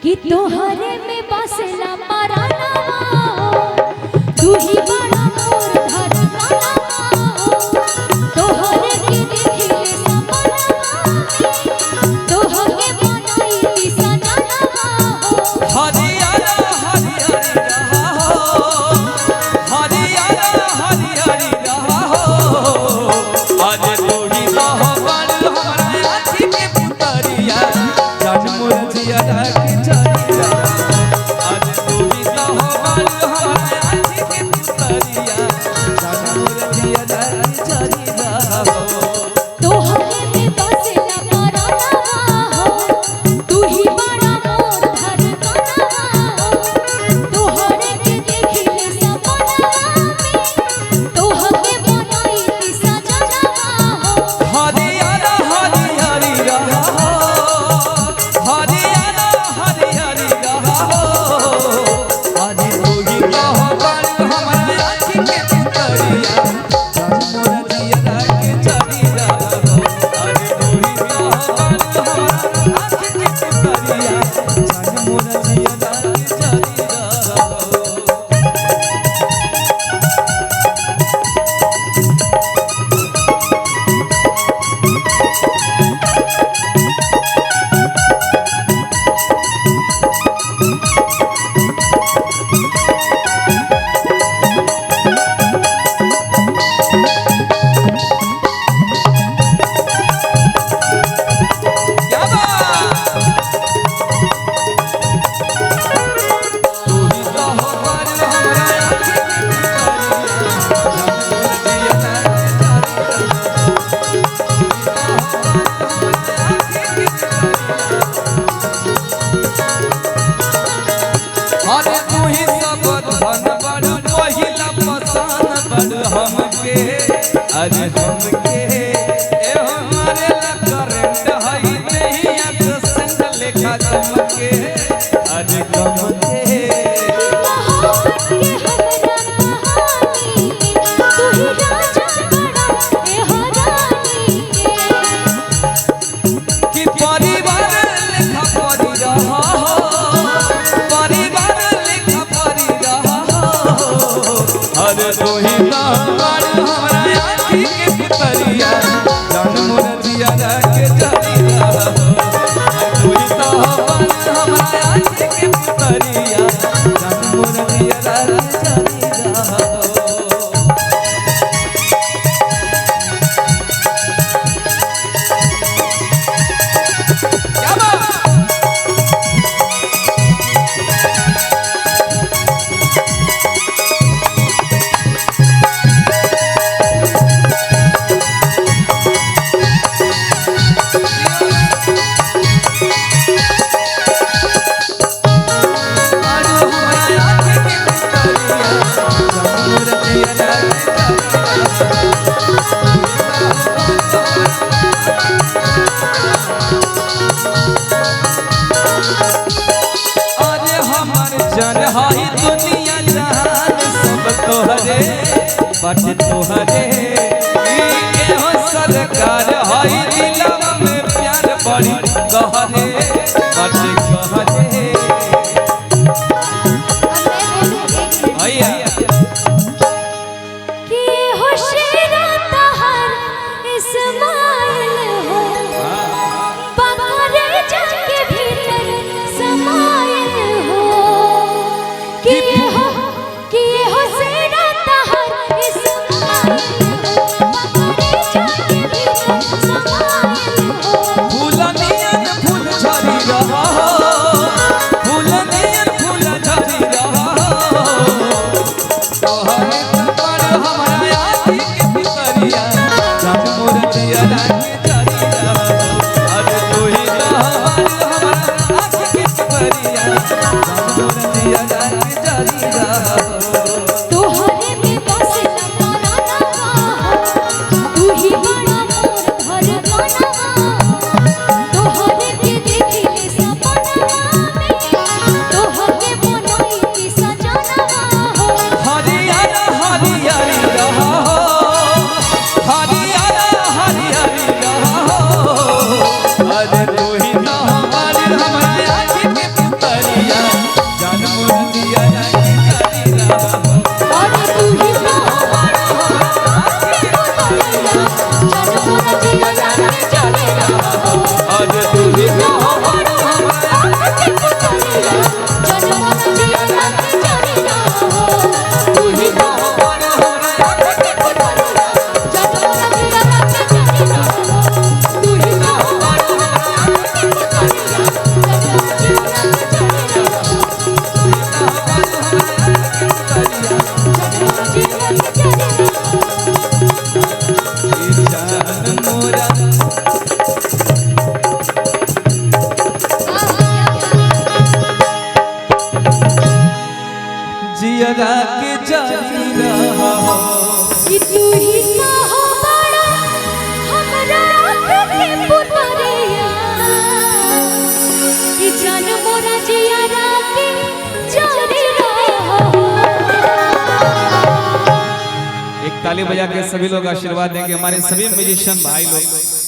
कि तोहरे में बसला परानवा तू ही बड़ा मोर धड़कनवा तोहरे के देखिले सपनवा तोहके बनाई सजनवा हरियारा हरियारी रहा हो हरियारा हरियारी रहा हो आज तू ही रहो बड़ हमारा आँखी के पुतरिया जान मोर जिया के चरिया आज तू ही रहो बड़ हमारा आँखी के पुतरिया जान मोर जिया के चरिया तोहरे में बसला परानवा तू ही बड़ा मोर धड़कनवा तोहरे के देखिले सपनवा तोहके बनाई सजनवा हरियारा हरियारी रहा हो हरियारा हरियारी रहा हो आज तू ही रहो बड़ हमारा आँखी के पुतरिया जान मोर जिया के चरिया आज तू ही रहो बड़ हमारा आँखी के पुतरिया जान मोर जिया के चरिया क्या बात तू ही रहो बड़ हमारा आँखी के पुतरिया जान मोर जिया के चरिया अरे तू ही सब धन बड़ पहिला पसंद बड़ हमके अरे हमके ए हमारे ला करंट हई नहीं एक संग लेखा चमके अरे कमके के हमरा कहानी तू ही राजा बड़ा ए हरानी कि परिवार लेखा परी रहा हो परिवार लेखा परी रहा हो अरे तू ही बड़ हमारा आँखी के पुतरिया जान मोर जिया के चरिया तू ही तो बड़ हमारा आँखी के पुतरिया जान मोर जिया के चरिया क्या बात आज हमारा आँखी के पुतरिया जान मोर जिया के अरे हमर जन हाई दुनिया जहान सब तोहरे बट तोहरे ई एहो सरकार हाई दिलवा में प्यार बड़ी गहरे बट गहरे भैया कि होशेरा तहर इस्माइल हो बकरे जाके भीतर समाइल हो कि होशेरा तहर इस्माइल हो बकरे जाके भीतर समाइल हो फूलनिया तू ही तो हो बड़ा हमरा आँख के पुतरिया कि जान मोरा जिया राके जोरी रहो। एक ताली बजा के सभी लोग आशीर्वाद देंगे हमारे सभी म्यूजिशियन भाई लोग।